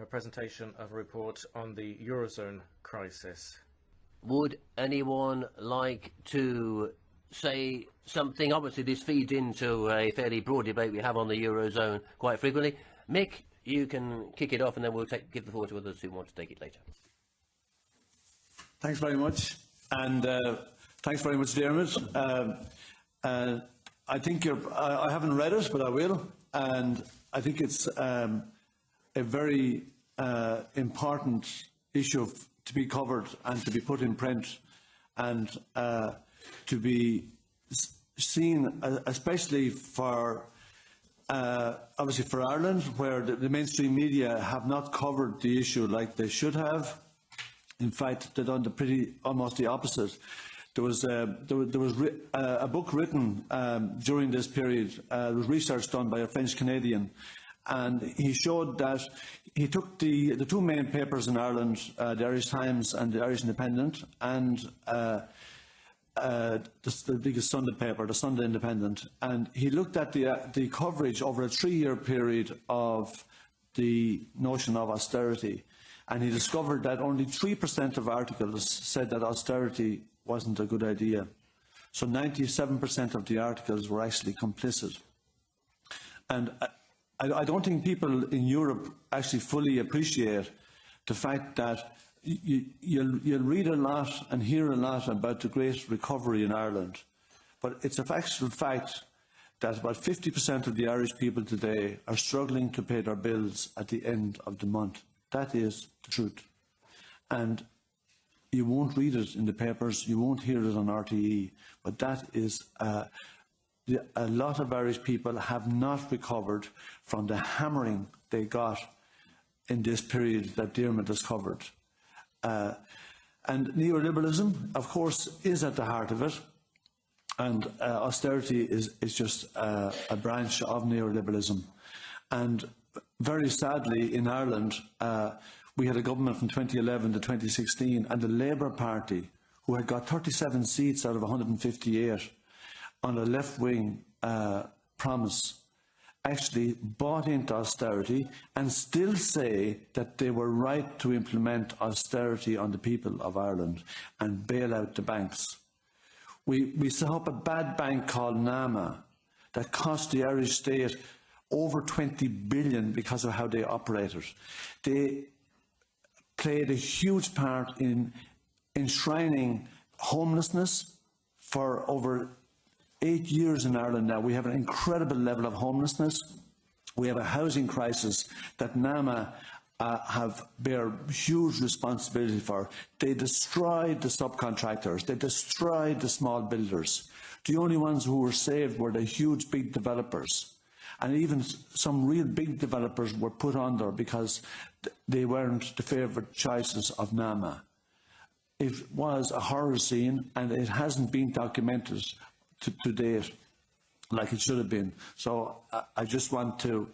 a presentation of a report on the Eurozone crisis. Would anyone like to say something? Obviously, this feeds into a fairly broad debate we have on the Eurozone quite frequently. Mick, you can kick it off, and then we'll give the floor to others who want to take it later. Thanks very much, and thanks very much, Diarmuid. I think I haven't read it, but I will, and I think it's a very important issue to be covered and to be put in print and to be seen, especially for obviously for Ireland, where the mainstream media have not covered the issue like they should have. In fact, they've done almost the opposite. There was a book written during this period. There was research done by a French Canadian, and he showed that he took the two main papers in Ireland, the Irish Times and the Irish Independent, and the biggest Sunday paper, the Sunday Independent, and he looked at the coverage over a 3-year period of the notion of austerity, and he discovered that only 3% of articles said that austerity wasn't a good idea. So 97% of the articles were actually complicit. And I don't think people in Europe actually fully appreciate the fact that you'll read a lot and hear a lot about the great recovery in Ireland, but it's a factual fact that about 50% of the Irish people today are struggling to pay their bills at the end of the month. That is the truth. And you won't read it in the papers, you won't hear it on RTE, but that is a lot of Irish people have not recovered from the hammering they got in this period that Diarmuid has covered. And neoliberalism, of course, is at the heart of it, and austerity is just a branch of neoliberalism. And very sadly, in Ireland, we had a government from 2011 to 2016, and the Labour Party, who had got 37 seats out of 158 on a left-wing promise, actually bought into austerity and still say that they were right to implement austerity on the people of Ireland and bail out the banks. We set up a bad bank called NAMA that cost the Irish state over 20 billion because of how they operated. They played a huge part in enshrining homelessness for over 8 years in Ireland now. We have an incredible level of homelessness. We have a housing crisis that NAMA bear huge responsibility for. They destroyed the subcontractors. They destroyed the small builders. The only ones who were saved were the huge big developers. And even some real big developers were put under because they weren't the favourite choices of NAMA. It was a horror scene, and it hasn't been documented to date like it should have been. So I just want to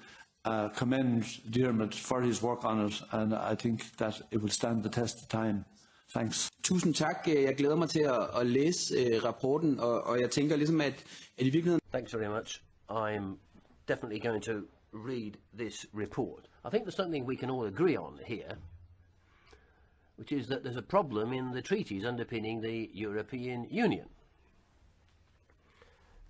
commend Diarmuid for his work on it, and I think that it will stand the test of time. Thanks. Tusind tak. Jeg glæder mig til at læse rapporten, og jeg tænker ligesom, at i virkeligheden... Thanks very much. I'm definitely going to read this report. I think there's something we can all agree on here, which is that there's a problem in the treaties underpinning the European Union.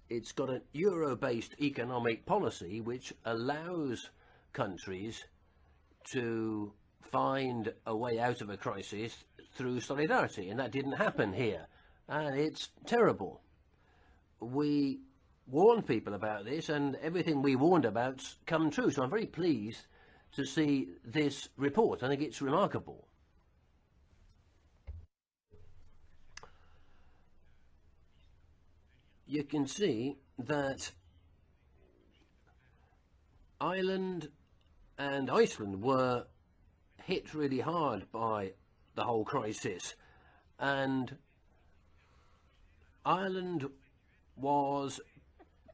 It's got a euro-based economic policy which allows countries to find a way out of a crisis through solidarity, and that didn't happen here, and it's terrible. We warned people about this, and everything we warned about's come true, so I'm very pleased to see this report. I think it's remarkable. You can see that Ireland and Iceland were hit really hard by the whole crisis, and Ireland was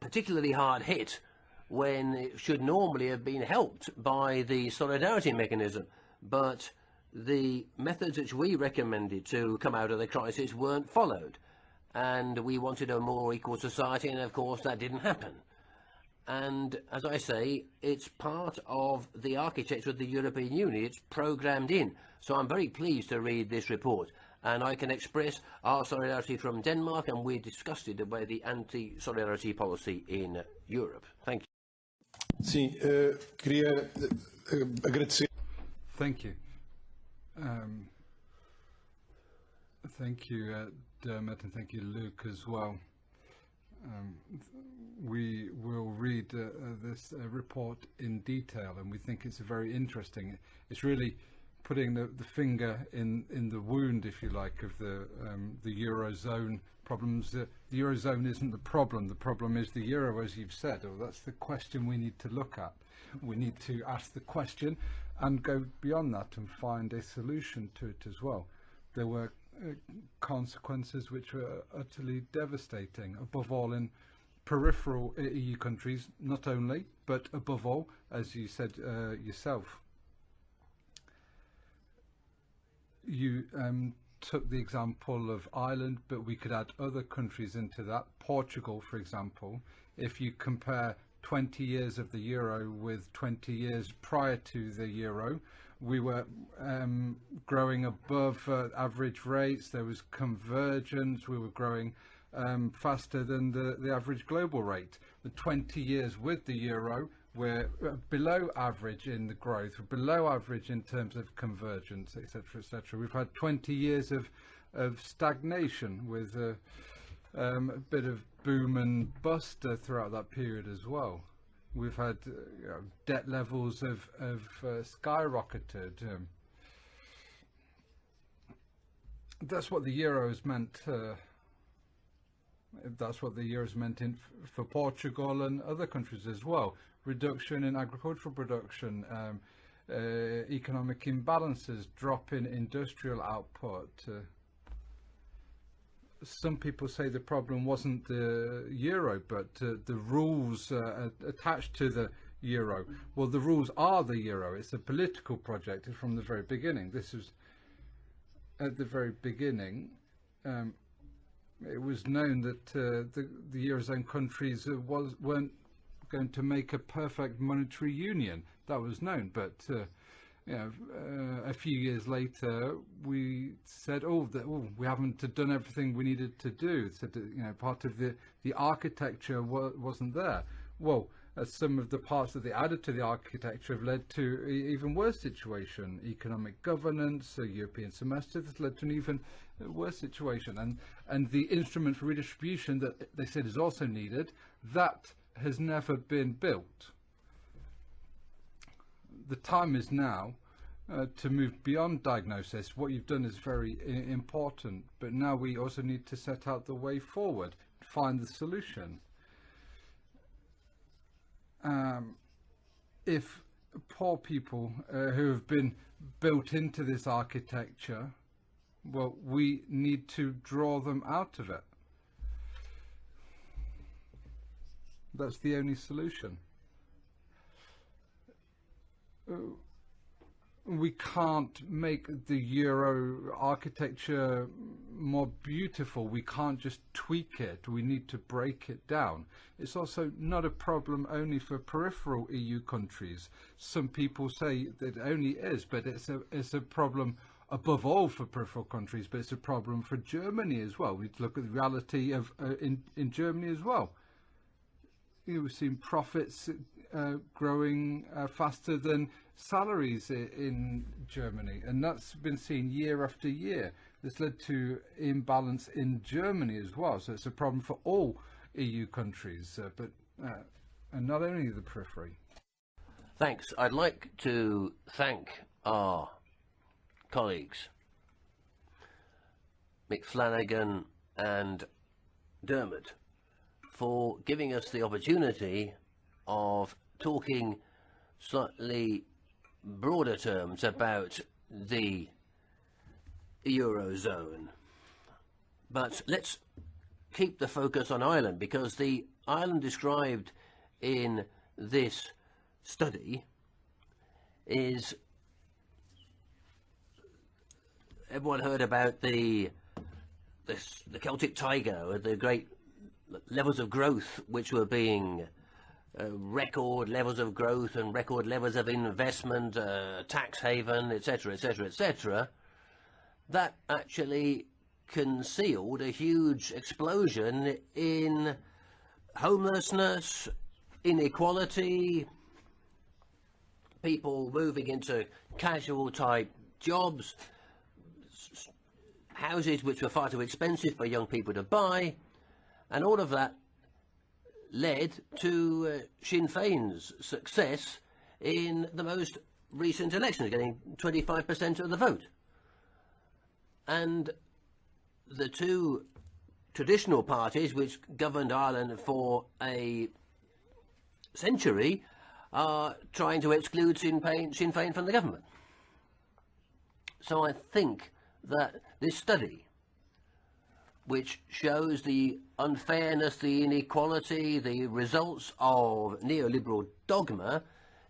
particularly hard hit when it should normally have been helped by the solidarity mechanism, but the methods which we recommended to come out of the crisis weren't followed, and we wanted a more equal society, and of course that didn't happen. And as I say, it's part of the architecture of the European Union. It's programmed in. So I'm very pleased to read this report. And I can express our solidarity from Denmark, and we discussed it about the anti-solidarity policy in Europe. Thank you. Sim, queria agradecer. Thank you. Thank you, Diarmuid, and thank you, Luke, as well. We will read this report in detail, and we think it's very interesting. It's really putting the finger in the wound, if you like, of the Eurozone problems. The Eurozone isn't the problem is the Euro, as you've said. Well, that's the question we need to look at. We need to ask the question and go beyond that and find a solution to it as well. There were consequences which were utterly devastating, above all in peripheral EU countries, not only, but above all, as you said yourself. You took the example of Ireland, but we could add other countries into that. Portugal, for example. If you compare 20 years of the euro with 20 years prior to the euro, we were growing above average rates. There was convergence. We were growing faster than the average global rate. The 20 years with the euro, we're below average in the growth, below average in terms of convergence, etc., etc. We've had 20 years of stagnation with a bit of boom and bust throughout that period as well. We've had debt levels have skyrocketed. That's what the euro has meant. That's what the euro has meant for Portugal and other countries as well. Reduction in agricultural production, economic imbalances, drop in industrial output. Some people say the problem wasn't the euro, but the rules attached to the euro. Well, the rules are the euro. It's a political project from the very beginning. This is at the very beginning. It was known that the Eurozone countries weren't going to make a perfect monetary union. That was known, but a few years later we said, we haven't done everything we needed to do. So part of the architecture wasn't there. Well, some of the parts that they added to the architecture have led to even worse situation. Economic governance, European semester, that's led to an even worse situation. And the instrument for redistribution that they said is also needed, that has never been built. The time is now to move beyond diagnosis. What you've done is very important, but now we also need to set out the way forward, find the solution. If poor people who have been built into this architecture, well, we need to draw them out of it. That's the only solution. We can't make the euro architecture more beautiful. We can't just tweak it. We need to break it down. It's also not a problem only for peripheral EU countries. Some people say that it only is, but it's a problem above all for peripheral countries, but it's a problem for Germany as well. We need to look at the reality of in Germany as well. We've seen profits growing faster than salaries in Germany, and that's been seen year after year. This led to imbalance in Germany as well, so it's a problem for all EU countries, and not only the periphery. Thanks. I'd like to thank our colleagues, Mick Flanagan and Diarmuid, for giving us the opportunity of talking slightly broader terms about the Eurozone. But let's keep the focus on Ireland, because the Ireland described in this study is, everyone heard about the Celtic tiger, or the great levels of growth which were being record levels of growth and record levels of investment, tax haven, etc., etc., etc., that actually concealed a huge explosion in homelessness, inequality, people moving into casual type jobs, houses which were far too expensive for young people to buy, and all of that led to Sinn Féin's success in the most recent elections, getting 25% of the vote. And the two traditional parties which governed Ireland for a century are trying to exclude Sinn Féin from the government. So I think that this study, which shows the unfairness, the inequality, the results of neoliberal dogma,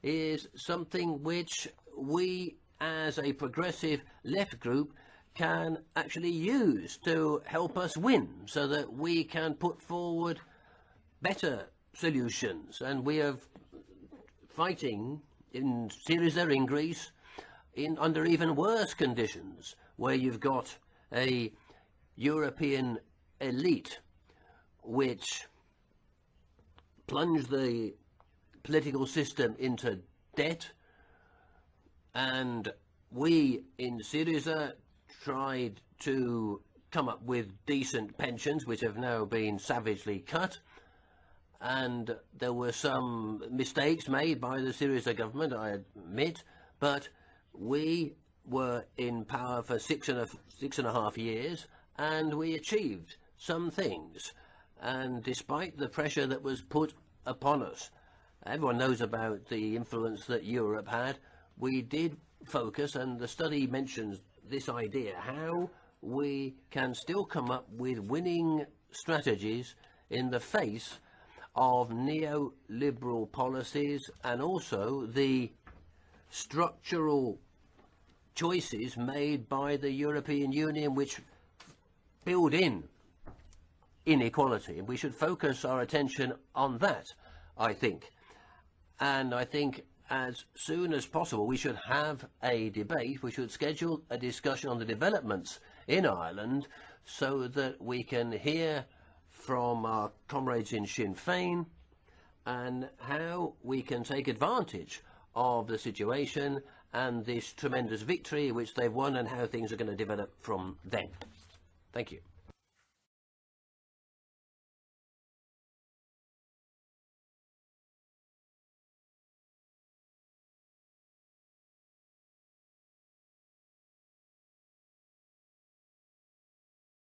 is something which we as a progressive left group can actually use to help us win, so that we can put forward better solutions. And we are fighting in Syriza in Greece under even worse conditions, where you've got a European elite which plunged the political system into debt, and we in Syriza tried to come up with decent pensions which have now been savagely cut, and there were some mistakes made by the Syriza government, I admit, but we were in power for six and a half years, and we achieved some things. And despite the pressure that was put upon us, everyone knows about the influence that Europe had, we did focus, and the study mentions this idea, how we can still come up with winning strategies in the face of neoliberal policies, and also the structural choices made by the European Union which build in inequality. And we should focus our attention on that, I think. And I think as soon as possible we should have a debate, we should schedule a discussion on the developments in Ireland, so that we can hear from our comrades in Sinn Féin and how we can take advantage of the situation and this tremendous victory which they've won, and how things are going to develop from then. Thank you.